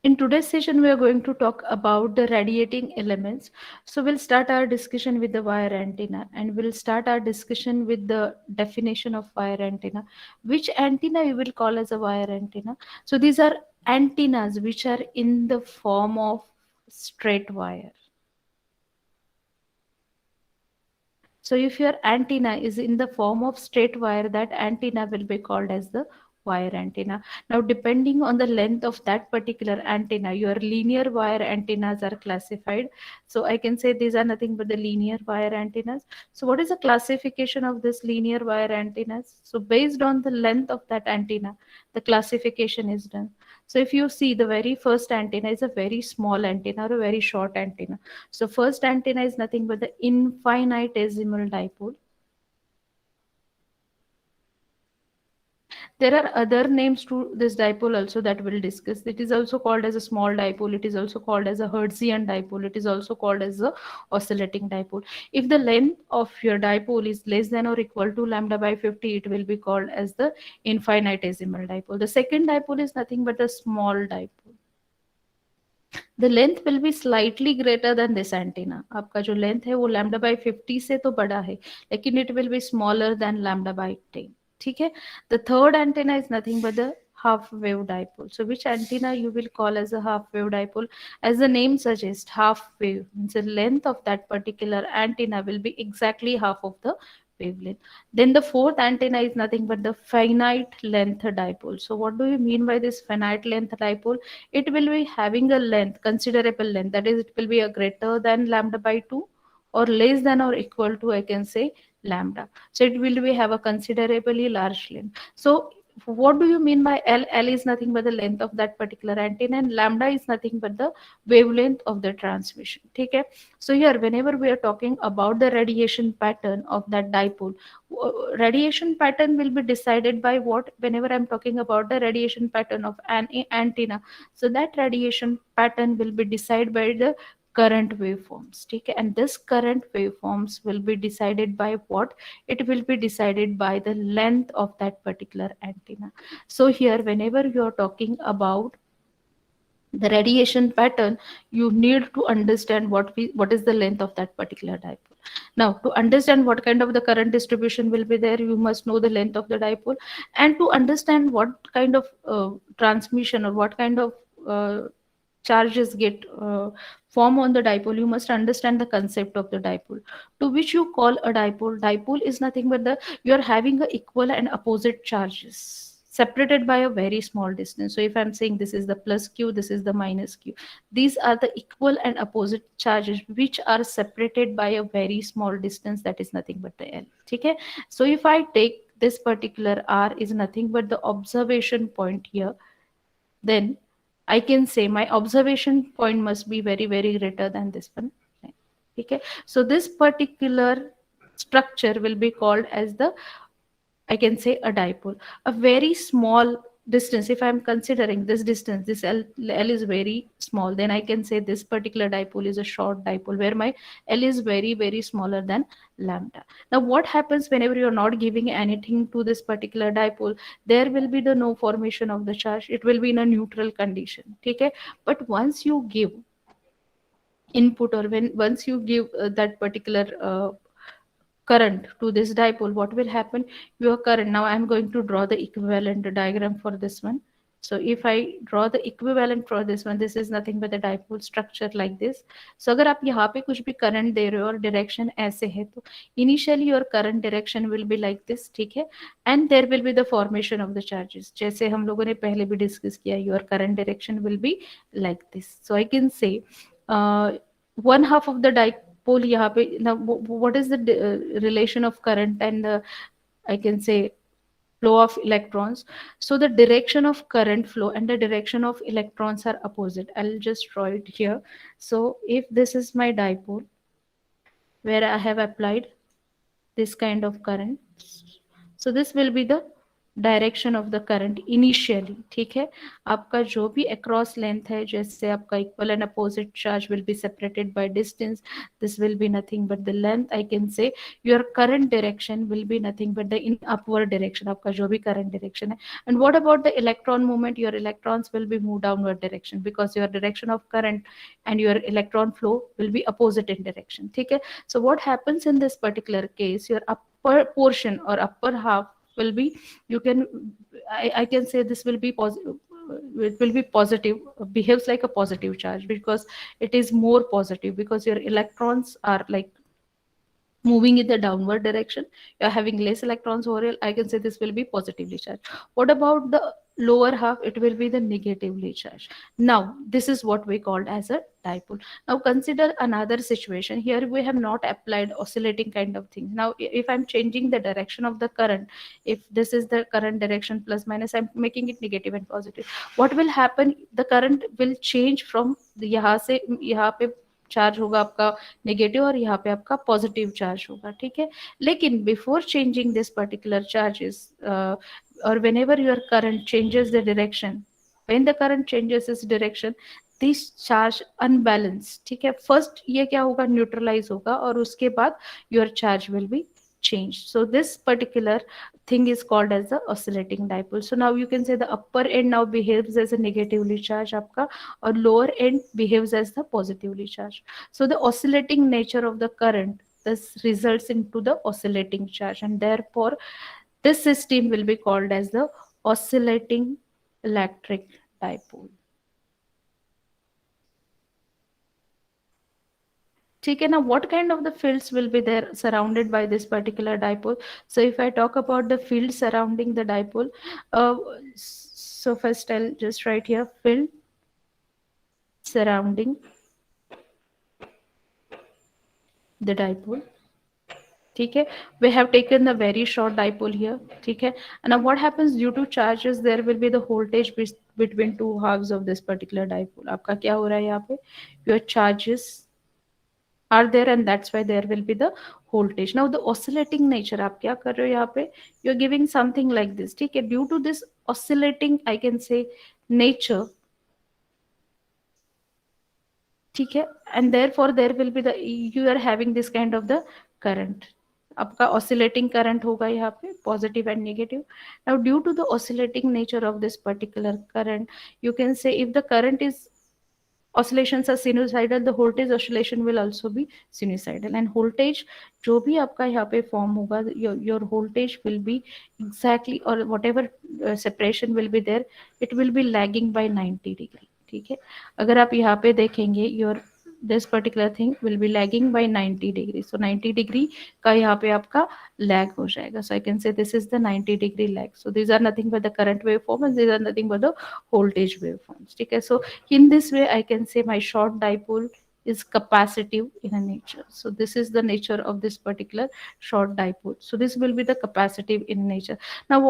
In today's session, we are going to talk about the radiating elements. So we'll start our discussion with the wire antenna, and we'll start our discussion with the definition of wire antenna. Which antenna you will call as a wire antenna? So these are antennas which are in the form of straight wire. So if your antenna is in the form of straight wire, that antenna will be called as the wire antenna. Now, depending on the length of that particular antenna, your linear wire antennas are classified. So I can say these are nothing but the linear wire antennas. So what is the classification of this linear wire antennas? So based on the length of that antenna, the classification is done. So if you see, the very first antenna is a very small antenna or a very short antenna. So first antenna is nothing but the infinitesimal dipole. There are other names to this dipole also that we'll discuss. It is also called as a small dipole. It is also called as a Hertzian dipole. It is also called as a oscillating dipole. If the length of your dipole is less than or equal to lambda by 50, it will be called as the infinitesimal dipole. The second dipole is nothing but a small dipole. The length will be slightly greater than this antenna. आपका जो length है वो lambda by 50 से तो बड़ा है, लेकिन it will be smaller than lambda by 10. ठीक है. The third antenna is nothing but the half wave dipole. So which antenna you will call as a half wave dipole? As the name suggests, half wave means the length of that particular antenna will be exactly half of the wavelength. Then the fourth antenna is nothing but the finite length dipole. So what do you mean by this finite length dipole? It will be having a length, considerable length, that is it will be a greater than lambda by 2 or less than or equal to, I can say, lambda. So it will be have a considerably large length. So what do you mean by L? L is nothing but the length of that particular antenna, and lambda is nothing but the wavelength of the transmission. Okay. So here, whenever we are talking about the radiation pattern of that dipole, radiation pattern will be decided by what? Whenever I'm talking about the radiation pattern of an antenna, so that radiation pattern will be decided by the current waveforms. Okay. And this current waveforms will be decided by what? It will be decided by the length of that particular antenna. So here, whenever you are talking about the radiation pattern, you need to understand what is the length of that particular dipole. Now, to understand what kind of the current distribution will be there, you must know the length of the dipole. And to understand what kind of transmission or what kind of charges get form on the dipole, you must understand the concept of the dipole. To which you call a dipole? Dipole is nothing but the you are having a equal and opposite charges separated by a very small distance. So if I'm saying this is the plus q, this is the minus q, these are the equal and opposite charges which are separated by a very small distance, that is nothing but the L. Okay. So if I take this particular R is nothing but the observation point here, then I can say my observation point must be very, very greater than this one. Okay. So this particular structure will be called as the, I can say, a dipole. A very small distance, if I'm considering this distance, this L is very small, then I can say this particular dipole is a short dipole where my L is very, very smaller than lambda. Now, what happens whenever you're not giving anything to this particular dipole? There will be the no formation of the charge. It will be in a neutral condition. Okay. But once you give input, or when once you give that particular current to this dipole, what will happen? Your current, now I'm going to draw the equivalent diagram for this one. So if I draw the equivalent for this one, this is nothing but the dipole structure like this. So अगर आप यहाँ पे कुछ भी current दे रहे हो और direction ऐसे है, तो initially your current direction will be like this, ठीक है, and there will be the formation of the charges जैसे हम लोगों ने पहले भी discuss किया, your current direction will be like this. So I can say one half of the dipole यहाँ पे, now what is the relation of current and the, I can say, flow of electrons? So the direction of current flow and the direction of electrons are opposite. I'll just draw it here. So if this is my dipole where I have applied this kind of current, so this will be the direction of the current initially, ठीक है। आपका जो भी across length है, जैसे आपका equal and opposite charge will be separated by distance, this will be nothing but the length, I can say your current direction will be nothing but the in upward direction, आपका जो भी current direction है। And what about the electron movement, your electrons will be move downward direction because your direction of current and your electron flow will be opposite in direction, ठीक है। So what happens in this particular case, your upper portion or upper half will be, you can, I can say this will be positive, it will be positive, behaves like a positive charge because it is more positive because your electrons are like moving in the downward direction, you're having less electrons over here, I can say this will be positively charged. What about the lower half, it will be the negatively charged. Now this is what we called as a dipole. Now consider another situation. Here we have not applied oscillating kind of thing. Now if I'm changing the direction of the current, if this is the current direction plus minus, I'm making it negative and positive, what will happen, the current will change from यहाँ से यहाँ पे charge होगा आपका negative और यहाँ पे आपका पॉजिटिव चार्ज होगा, ठीक है। लेकिन before changing this particular charges और whenever your current changes the direction, when the current changes its direction, this charge unbalance, ठीक है। फर्स्ट ये क्या होगा, न्यूट्रलाइज होगा और उसके बाद your charge will be changed. So this particular thing is called as the oscillating dipole. So now you can say the upper end now behaves as a negatively charged आपका और lower end behaves as the positively charged. So the oscillating nature of the current this results into the oscillating charge, and therefore this system will be called as the oscillating electric dipole. ठीक है ना। what kind of the fields will be there surrounded by this particular dipole? So if I talk about the field surrounding the dipole, uh, so first I'll just write here field surrounding the dipole, ठीक है। we have taken the very short dipole here, ठीक है। and now what happens due to charges, there will be the voltage between two halves of this particular dipole. आपका क्या हो रहा है यहाँ पे, your charges are there and that's why there will be the voltage. Now the oscillating nature, आप क्या कर रहे हो यहाँ पे, you're giving something like this, ठीक है। due to this oscillating, I can say, nature, ठीक है, and therefore there will be the, you are having this kind of the current, आपका oscillating current होगा यहाँ पे positive and negative. Now due to the oscillating nature of this particular current, you can say if the current is oscillations are sinusoidal, the voltage oscillation will also be sinusoidal, and voltage जो भी आपका यहाँ पे form होगा, your voltage will be exactly, or whatever separation will be there, it will be lagging by 90 degree, ठीक है। अगर आप यहाँ पे देखेंगे your this particular thing will be lagging by 90 degree, so 90 degree का यहाँ पे आपका lag हो जाएगा, so I can say this is the 90 degree lag. So these are nothing but the current waveform and these are nothing but the voltage waveforms, ठीक है। So in this way I can say my short dipole is capacitive in a nature. So this is the nature of this particular short dipole. So this will be the capacitive in nature. Now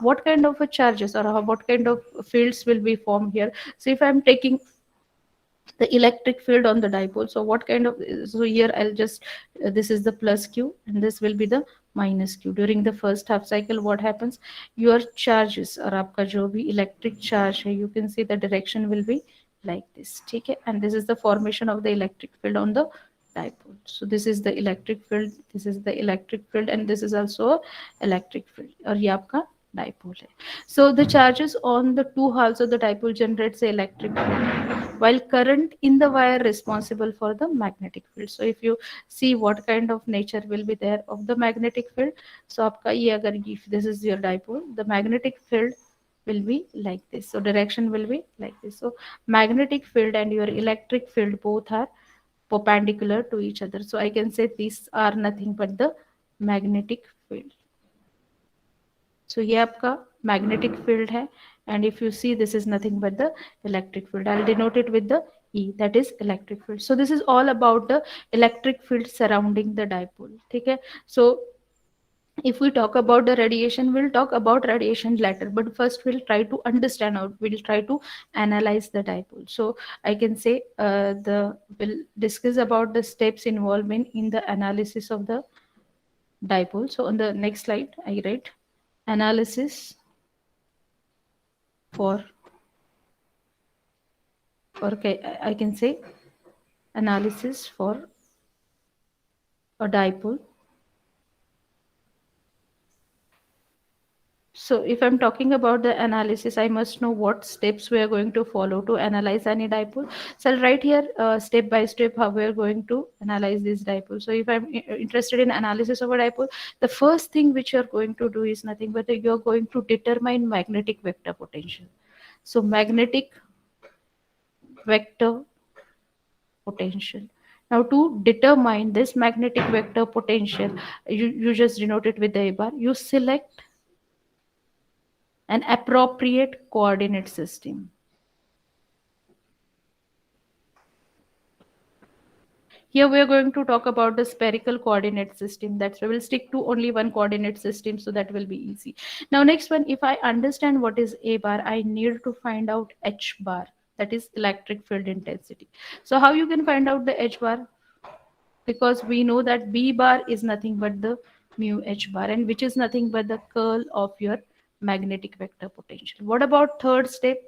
what kind of a charges or what kind of fields will be formed here? So if I'm taking the electric field on the dipole, so what kind of, so here I'll just this is the plus q and this will be the minus q. During the first half cycle what happens, your charges or आपका जो भी electric charge है, you can see the direction will be like this, ठीक है। and this is the formation of the electric field on the dipole. So this is the electric field, this is the electric field and this is also a electric field और ये आपका dipole है. So the charges on the two halves of the dipole generates the electric field, while current in the wire responsible for the magnetic field. So if you see what kind of nature will be there of the magnetic field, so आपका ये अगर if this is your dipole, the magnetic field will be like this, so direction will be like this. So magnetic field and your electric field both are perpendicular to each other, so I can say these are nothing but the magnetic field. So ये आपका magnetic field है, and if you see this is nothing but the electric field. I'll denote it with the E, that is electric field. So this is all about the electric field surrounding the dipole, ठीक है। So if we talk about the radiation, we'll talk about radiation later, but first we'll try to understand or we'll try to analyze the dipole. So I can say we'll discuss about the steps involved in the analysis of the dipole. So on the next slide I write analysis for, or I can say analysis for a dipole. So if I'm talking about the analysis, I must know what steps we are going to follow to analyze any dipole. So I'll write here step by step how we are going to analyze this dipole. So if I'm interested in analysis of a dipole, the first thing which you're going to do is nothing but you're going to determine magnetic vector potential. So magnetic vector potential. Now to determine this magnetic vector potential, you just denote it with the A bar. You select an appropriate coordinate system. Here we are going to talk about the spherical coordinate system. That's why we'll stick to only one coordinate system, so that will be easy. Now next one, if I understand what is A bar, I need to find out H bar, that is electric field intensity. So how you can find out the H bar? Because we know that B bar is nothing but the mu H bar, and which is nothing but the curl of your magnetic vector potential. What about third step?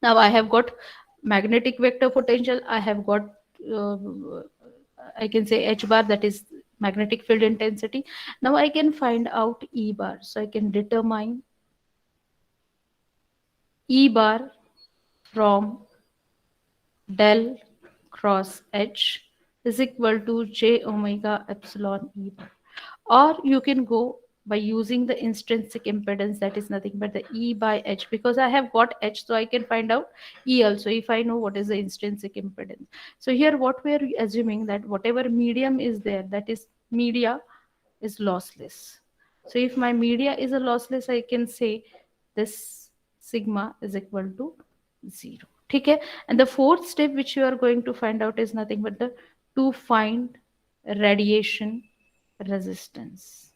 Now I have got magnetic vector potential, I have got uh, I can say H bar, that is magnetic field intensity. Now I can find out E bar, so I can determine E bar from del cross H is equal to j omega epsilon E bar. Or you can go by using the intrinsic impedance, that is nothing but the E by H, because I have got H, so I can find out E also if I know what is the intrinsic impedance. So here what we are assuming, that whatever medium is there, that is media is lossless. So if my media is a lossless, I can say this sigma is equal to 0. Okay? And the fourth step which you are going to find out is nothing but the to find radiation resistance.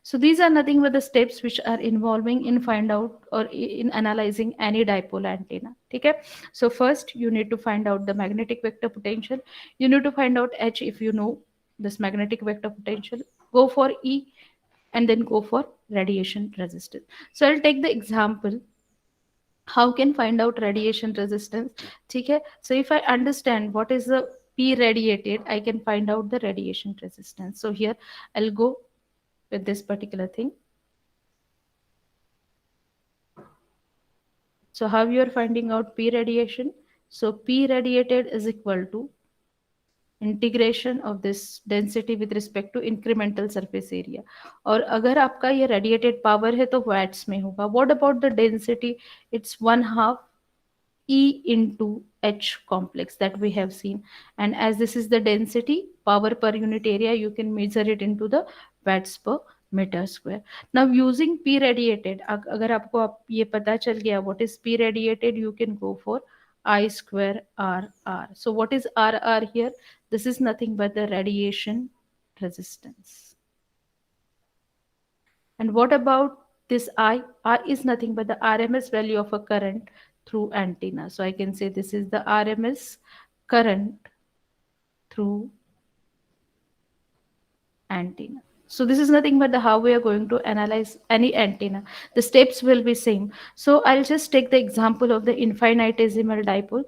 So these are nothing but the steps which are involving in find out or in analyzing any dipole antenna. Okay? So first you need to find out the magnetic vector potential. You need to find out H if you know this magnetic vector potential. Go for E and then go for radiation resistance. So I'll take the example how can find out radiation resistance. Okay? So if I understand what is the P radiated, I can find out the radiation resistance. So here I'll go with this particular thing. So how you are finding out P radiation? So P radiated is equal to integration of this density with respect to incremental surface area. और अगर आपका ये radiated power है तो watts में होगा. What about the density? It's 1/2 E into H complex that we have seen, and as this is the density, power per unit area, you can measure it into the watts per meter square. Now using P radiated, अगर आपको ये पता चल गया what is P radiated, you can go for I square RR. So what is RR here? This is nothing but the radiation resistance. And what about this I? I is nothing but the RMS value of a current through antenna. So I can say this is the RMS current through antenna. So this is nothing but the how we are going to analyze any antenna. The steps will be same. So I'll just take the example of the infinitesimal dipole.